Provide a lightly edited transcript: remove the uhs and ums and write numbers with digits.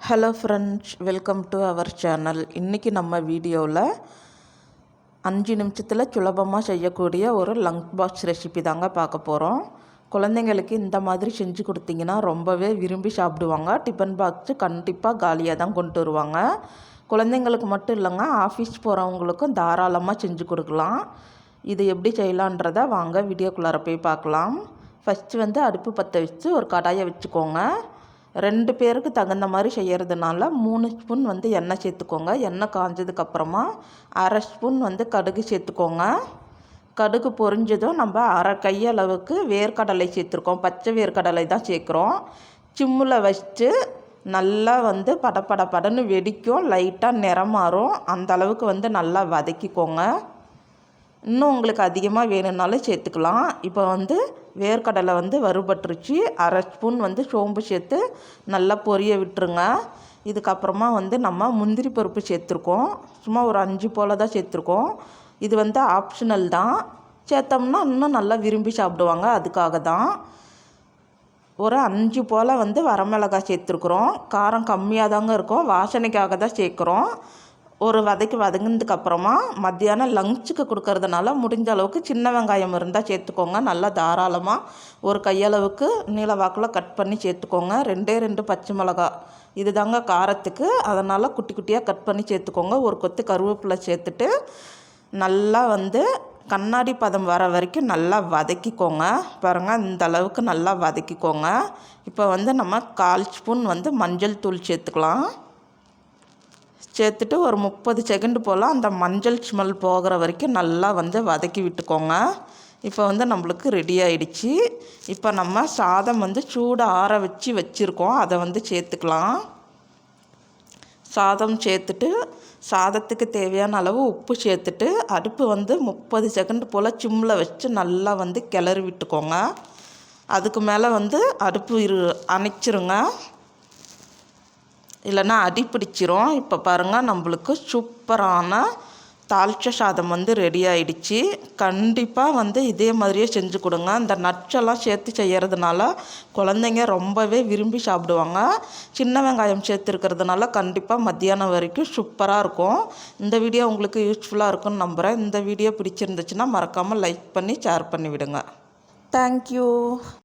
Hello friends, welcome to our channel. இன்றைக்கி நம்ம வீடியோவில் 5 நிமிஷத்தில் சுலபமாக செய்யக்கூடிய ஒரு லஞ்ச் பாக்ஸ் ரெசிபி தாங்க பார்க்க போகிறோம். குழந்தைங்களுக்கு இந்த மாதிரி செஞ்சு கொடுத்தீங்கன்னா ரொம்பவே விரும்பி சாப்பிடுவாங்க. டிஃபன் பாக்ஸு கண்டிப்பாக காலியாக தான் கொண்டு வருவாங்க. குழந்தைங்களுக்கு மட்டும் இல்லைங்க, ஆஃபீஸ் போகிறவங்களுக்கும் தாராளமாக செஞ்சு கொடுக்கலாம். இது எப்படி செய்யலான்றதை வாங்க வீடியோக்குள்ளார போய் பார்க்கலாம். ஃபஸ்ட்டு அடுப்பு பற்ற வச்சு ஒரு கடாயை வச்சுக்கோங்க. 2 பேருக்கு தகுந்த மாதிரி செய்கிறதுனால 3 ஸ்பூன் எண்ணெய் சேர்த்துக்கோங்க. எண்ணெய் காஞ்சதுக்கப்புறமா 1/2 ஸ்பூன் கடுகு சேர்த்துக்கோங்க. கடுகு பொரிஞ்சதும் நம்ம 1/2 கையளவுக்கு வேர்க்கடலை சேர்த்துருக்கோம். பச்சை வேர்க்கடலை தான் சேர்க்குறோம். சிம்மில் வச்சு நல்லா படன்னு வெடிக்கும், லைட்டாக நிறம் மாறும். அந்த அளவுக்கு நல்லா வதக்கிக்கோங்க. இன்னும் உங்களுக்கு அதிகமாக வேணும்னாலும் சேர்த்துக்கலாம். இப்போ வேர்க்கடலை வறுபட்டுருச்சு. 1/2 ஸ்பூன் சோம்பு சேர்த்து நல்லா பொரிய விட்டுருங்க. இதுக்கப்புறமா நம்ம முந்திரி பருப்பு சேர்த்துருக்கோம். சும்மா ஒரு 5 போல் தான் சேர்த்துருக்கோம். இது ஆப்ஷனல் தான். சேர்த்தோம்னா இன்னும் நல்லா விரும்பி சாப்பிடுவாங்க, அதுக்காக தான். ஒரு 5 போல் வரமிளகாய் சேர்த்துருக்குறோம். காரம் கம்மியாக தாங்க இருக்கும், வாசனைக்காக தான் சேர்க்குறோம். ஒரு வதங்கினதுக்கப்புறமா மத்தியானம் லஞ்சுக்கு கொடுக்கறதுனால முடிஞ்ச அளவுக்கு சின்ன வெங்காயம் இருந்தால் சேர்த்துக்கோங்க. நல்லா தாராளமாக ஒரு கையளவுக்கு நீல வாக்கில் கட் பண்ணி சேர்த்துக்கோங்க. 2 பச்சை மிளகா, இது தாங்க காரத்துக்கு, அதனால் குட்டி குட்டியாக கட் பண்ணி சேர்த்துக்கோங்க. ஒரு கொத்து கருவேப்பிலை சேர்த்துட்டு நல்லா கண்ணாடி பதம் வர வரைக்கும் நல்லா வதக்கிக்கோங்க. பாருங்கள், இந்த அளவுக்கு நல்லா வதக்கிக்கோங்க. இப்போ நம்ம 1/4 ஸ்பூன் மஞ்சள் தூள் சேர்த்துக்கலாம். சேர்த்துட்டு ஒரு 30 செகண்ட் போல் அந்த மஞ்சள் ஸ்மெல் போகிற வரைக்கும் நல்லா வதக்கி விட்டுக்கோங்க. இப்போ நம்மளுக்கு ரெடி ஆகிடுச்சு. இப்போ நம்ம சாதம் சூடு ஆற வச்சுருக்கோம், அதை சேர்த்துக்கலாம். சாதம் சேர்த்துட்டு சாதத்துக்கு தேவையான அளவு உப்பு சேர்த்துட்டு அடுப்பு 30 செகண்ட் போல் சிம்மில் வச்சு நல்லா கிளறி விட்டுக்கோங்க. அதுக்கு மேலே அடுப்பு அணைச்சிருங்க, இல்லைன்னா அடி பிடிச்சிரும். இப்போ பாருங்கள், நம்மளுக்கு சூப்பரான தாளிச்ச சாதம் ரெடி ஆகிடுச்சு. கண்டிப்பாக இதே மாதிரியே செஞ்சு கொடுங்க. இந்த நட்ஸெல்லாம் சேர்த்து செய்கிறதுனால குழந்தைங்க ரொம்பவே விரும்பி சாப்பிடுவாங்க. சின்ன வெங்காயம் சேர்த்துருக்கிறதுனால கண்டிப்பாக மத்தியானம் வரைக்கும் சூப்பராக இருக்கும். இந்த வீடியோ உங்களுக்கு யூஸ்ஃபுல்லாக இருக்கும்னு நம்புகிறேன். இந்த வீடியோ பிடிச்சிருந்துச்சுன்னா மறக்காமல் லைக் பண்ணி ஷேர் பண்ணி விடுங்க. தேங்க்யூ.